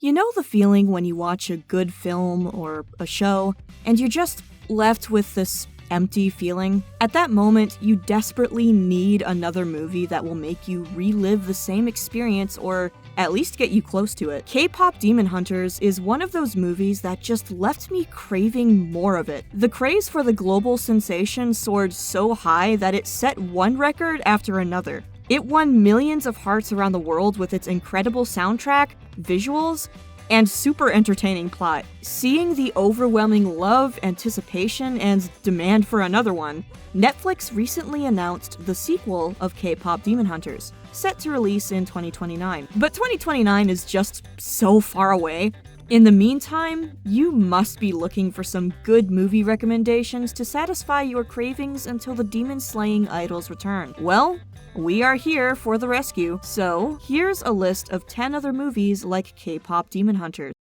You know the feeling when you watch a good film or a show, and you're just left with this empty feeling? At that moment, you desperately need another movie that will make you relive the same experience or at least get you close to it. K-pop Demon Hunters is one of those movies that just left me craving more of it. The craze for the global sensation soared so high that it set one record after another. It won millions of hearts around the world with its incredible soundtrack, visuals, and super entertaining plot. Seeing the overwhelming love, anticipation, and demand for another one, Netflix recently announced the sequel of K-pop Demon Hunters, set to release in 2029. But 2029 is just so far away. In the meantime, you must be looking for some good movie recommendations to satisfy your cravings until the demon-slaying idols return. Well, we are here for the rescue, so here's a list of 10 other movies like K-pop Demon Hunters.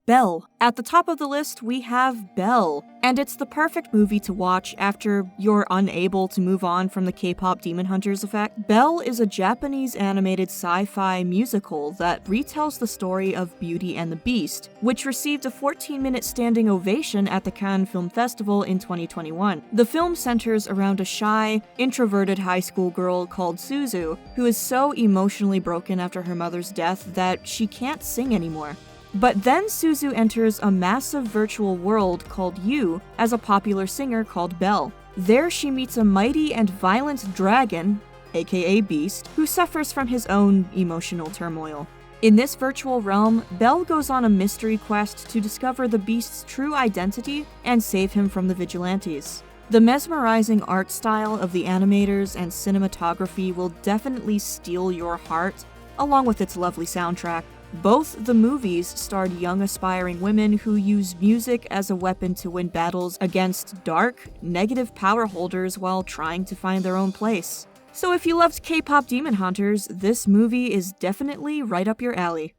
Belle. At the top of the list, we have Belle, and it's the perfect movie to watch after you're unable to move on from the K-pop Demon Hunters effect. Belle is a Japanese animated sci-fi musical that retells the story of Beauty and the Beast, which received a 14-minute standing ovation at the Cannes Film Festival in 2021. The film centers around a shy, introverted high school girl called Suzu, who is so emotionally broken after her mother's death that she can't sing anymore. But then Suzu enters a massive virtual world called You as a popular singer called Belle. There she meets a mighty and violent dragon, aka Beast, who suffers from his own emotional turmoil. In this virtual realm, Belle goes on a mystery quest to discover the Beast's true identity and save him from the vigilantes. The mesmerizing art style of the animators and cinematography will definitely steal your heart, along with its lovely soundtrack. Both the movies starred young aspiring women who use music as a weapon to win battles against dark, negative power holders while trying to find their own place. So if you loved K-pop Demon Hunters, this movie is definitely right up your alley.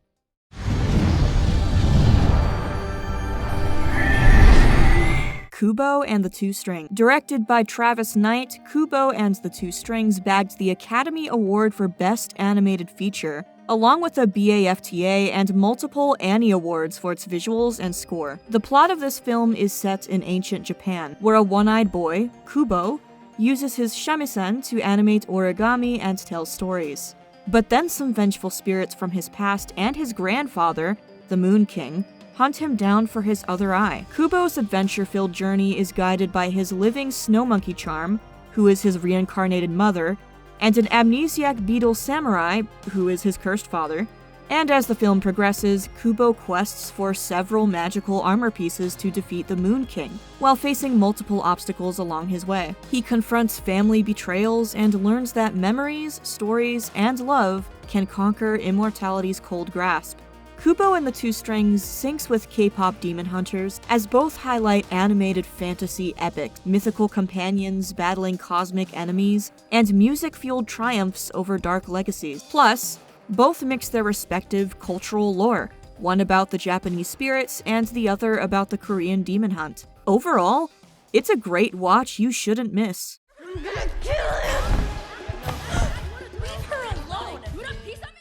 Kubo and the Two Strings. Directed by Travis Knight, Kubo and the Two Strings bagged the Academy Award for Best Animated Feature, along with a BAFTA and multiple Annie Awards for its visuals and score. The plot of this film is set in ancient Japan, where a one-eyed boy, Kubo, uses his shamisen to animate origami and tell stories. But then some vengeful spirits from his past and his grandfather, the Moon King, hunt him down for his other eye. Kubo's adventure-filled journey is guided by his living snow monkey charm, who is his reincarnated mother, and an amnesiac beetle samurai, who is his cursed father. And as the film progresses, Kubo quests for several magical armor pieces to defeat the Moon King, while facing multiple obstacles along his way. He confronts family betrayals and learns that memories, stories, and love can conquer immortality's cold grasp. Kubo and the Two Strings syncs with K-pop Demon Hunters, as both highlight animated fantasy epics, mythical companions battling cosmic enemies, and music-fueled triumphs over dark legacies. Plus, both mix their respective cultural lore, one about the Japanese spirits and the other about the Korean demon hunt. Overall, it's a great watch you shouldn't miss. I'm gonna kill him! Leave her alone!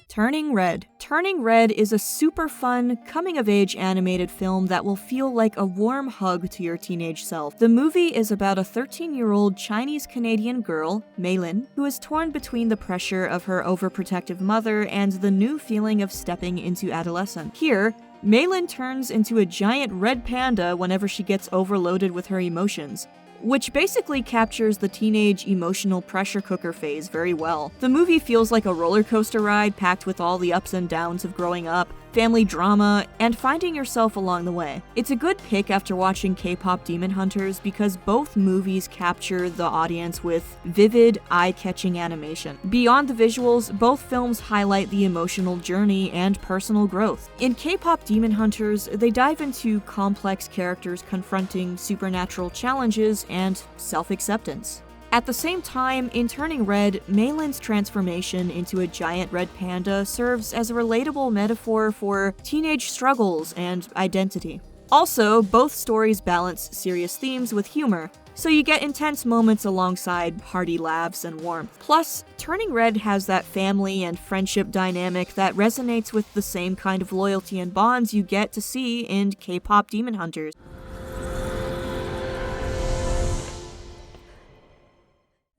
Turning Red. Turning Red is a super fun, coming-of-age animated film that will feel like a warm hug to your teenage self. The movie is about a 13-year-old Chinese-Canadian girl, Meilin, who is torn between the pressure of her overprotective mother and the new feeling of stepping into adolescence. Here, Meilin turns into a giant red panda whenever she gets overloaded with her emotions, which basically captures the teenage emotional pressure cooker phase very well. The movie feels like a roller coaster ride packed with all the ups and downs of growing up, family drama, and finding yourself along the way. It's a good pick after watching K-pop Demon Hunters because both movies capture the audience with vivid, eye-catching animation. Beyond the visuals, both films highlight the emotional journey and personal growth. In K-pop Demon Hunters, they dive into complex characters confronting supernatural challenges and self-acceptance. At the same time, in Turning Red, Meilin's transformation into a giant red panda serves as a relatable metaphor for teenage struggles and identity. Also, both stories balance serious themes with humor, so you get intense moments alongside hearty laughs and warmth. Plus, Turning Red has that family and friendship dynamic that resonates with the same kind of loyalty and bonds you get to see in K-pop Demon Hunters.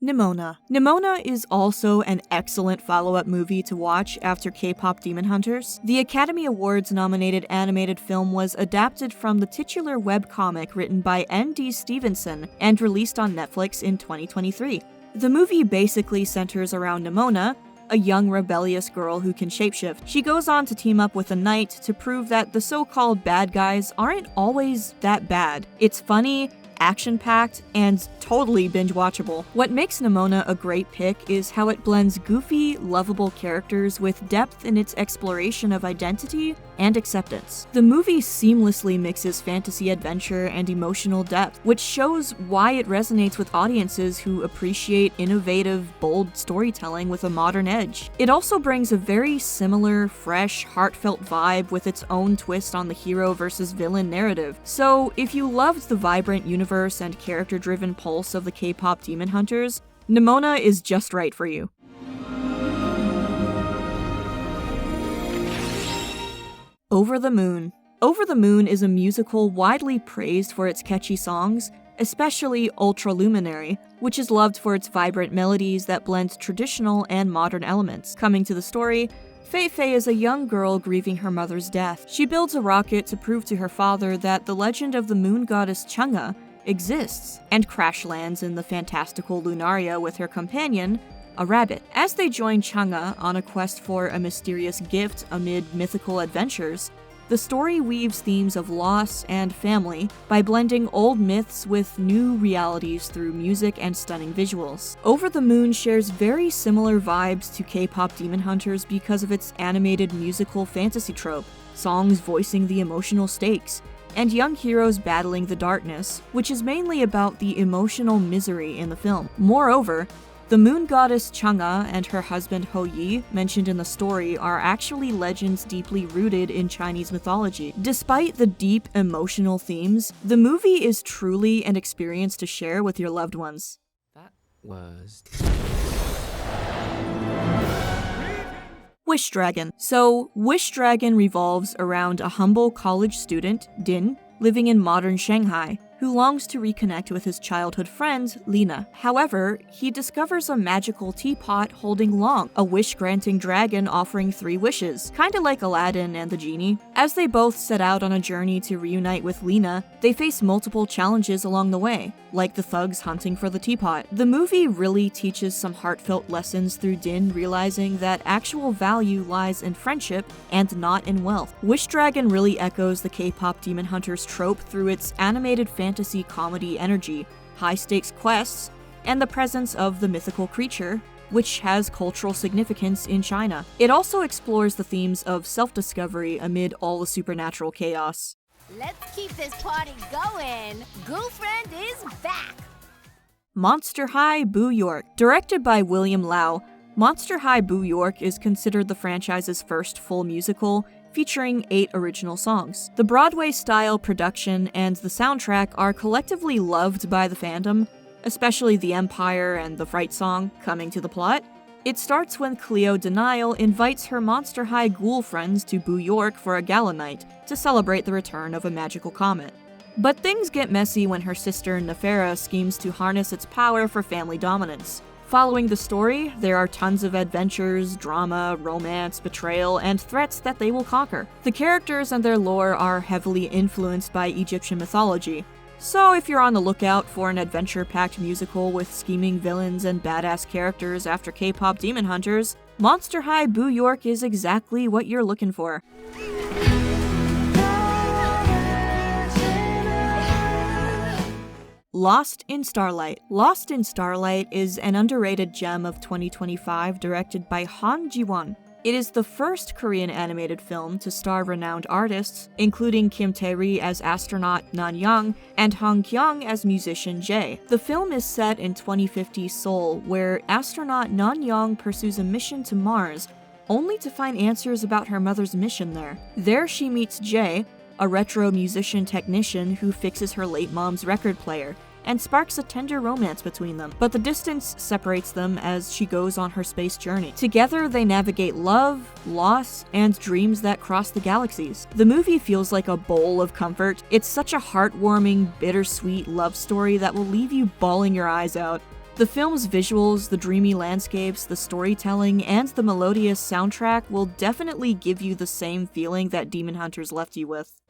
Nimona. Nimona is also an excellent follow-up movie to watch after K-pop Demon Hunters. The Academy Awards-nominated animated film was adapted from the titular webcomic written by N.D. Stevenson and released on Netflix in 2023. The movie basically centers around Nimona, a young rebellious girl who can shapeshift. She goes on to team up with a knight to prove that the so-called bad guys aren't always that bad. It's funny, action-packed, and totally binge-watchable. What makes Nimona a great pick is how it blends goofy, lovable characters with depth in its exploration of identity and acceptance. The movie seamlessly mixes fantasy adventure and emotional depth, which shows why it resonates with audiences who appreciate innovative, bold storytelling with a modern edge. It also brings a very similar, fresh, heartfelt vibe with its own twist on the hero versus villain narrative. So, if you loved the vibrant universe and character-driven pulse of the K-pop Demon Hunters, Nimona is just right for you. Over the Moon. Over the Moon is a musical widely praised for its catchy songs, especially Ultraluminary, which is loved for its vibrant melodies that blend traditional and modern elements. Coming to the story, Fei Fei is a young girl grieving her mother's death. She builds a rocket to prove to her father that the legend of the moon goddess Chang'e exists, and crash lands in the fantastical Lunaria with her companion, a rabbit. As they join Chang'e on a quest for a mysterious gift amid mythical adventures, the story weaves themes of loss and family by blending old myths with new realities through music and stunning visuals. Over the Moon shares very similar vibes to K-pop Demon Hunters because of its animated musical fantasy trope, songs voicing the emotional stakes, and young heroes battling the darkness, which is mainly about the emotional misery in the film. Moreover, the moon goddess Chang'e and her husband Ho Yi, mentioned in the story, are actually legends deeply rooted in Chinese mythology. Despite the deep emotional themes, the movie is truly an experience to share with your loved ones. That was... Wish Dragon. So, Wish Dragon revolves around a humble college student, Din, living in modern Shanghai, who longs to reconnect with his childhood friend, Lina. However, he discovers a magical teapot holding Long, a wish-granting dragon offering 3 wishes, kinda like Aladdin and the genie. As they both set out on a journey to reunite with Lina, they face multiple challenges along the way, like the thugs hunting for the teapot. The movie really teaches some heartfelt lessons through Din realizing that actual value lies in friendship and not in wealth. Wish Dragon really echoes the K-pop Demon Hunters trope through its animated fantasy comedy energy, high-stakes quests, and the presence of the mythical creature, which has cultural significance in China. It also explores the themes of self-discovery amid all the supernatural chaos. Let's keep this party going. Girlfriend is back. Monster High Boo York. Directed by William Lau, Monster High Boo York is considered the franchise's first full musical, featuring 8 original songs. The Broadway-style production and the soundtrack are collectively loved by the fandom, especially the Empire and the Fright song. Coming to the plot, it starts when Cleo Denial invites her Monster High ghoul friends to Boo York for a gala night to celebrate the return of a magical comet. But things get messy when her sister Nefera schemes to harness its power for family dominance. Following the story, there are tons of adventures, drama, romance, betrayal, and threats that they will conquer. The characters and their lore are heavily influenced by Egyptian mythology, so if you're on the lookout for an adventure-packed musical with scheming villains and badass characters after K-pop Demon Hunters, Monster High Boo York is exactly what you're looking for. Lost in Starlight. Lost in Starlight is an underrated gem of 2025 directed by Han Ji-won. It is the first Korean animated film to star renowned artists, including Kim Tae-ri as astronaut Nan Young and Hong Kyung as musician Jae. The film is set in 2050 Seoul, where astronaut Nan Young pursues a mission to Mars, only to find answers about her mother's mission there. There she meets Jae, a retro musician technician who fixes her late mom's record player, and sparks a tender romance between them, but the distance separates them as she goes on her space journey. Together, they navigate love, loss, and dreams that cross the galaxies. The movie feels like a bowl of comfort. It's such a heartwarming, bittersweet love story that will leave you bawling your eyes out. The film's visuals, the dreamy landscapes, the storytelling, and the melodious soundtrack will definitely give you the same feeling that Demon Hunters left you with.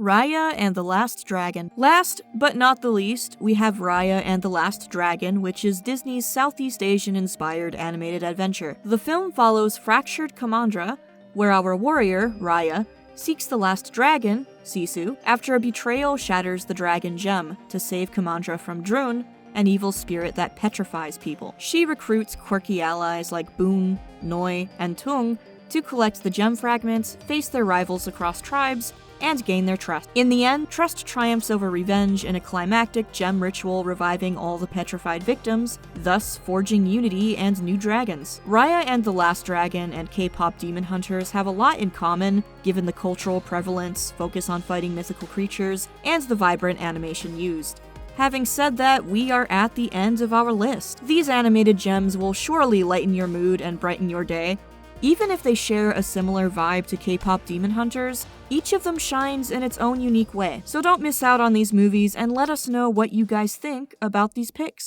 Raya and the Last Dragon. Last, but not the least, we have Raya and the Last Dragon, which is Disney's Southeast Asian-inspired animated adventure. The film follows fractured Kamandra, where our warrior, Raya, seeks the last dragon, Sisu, after a betrayal shatters the dragon gem to save Kamandra from Drune, an evil spirit that petrifies people. She recruits quirky allies like Boon, Noi, and Tung to collect the gem fragments, face their rivals across tribes, and gain their trust. In the end, trust triumphs over revenge in a climactic gem ritual reviving all the petrified victims, thus forging unity and new dragons. Raya and the Last Dragon and K-pop Demon Hunters have a lot in common, given the cultural prevalence, focus on fighting mythical creatures, and the vibrant animation used. Having said that, we are at the end of our list. These animated gems will surely lighten your mood and brighten your day. Even if they share a similar vibe to K-pop Demon Hunters, each of them shines in its own unique way. So don't miss out on these movies and let us know what you guys think about these picks.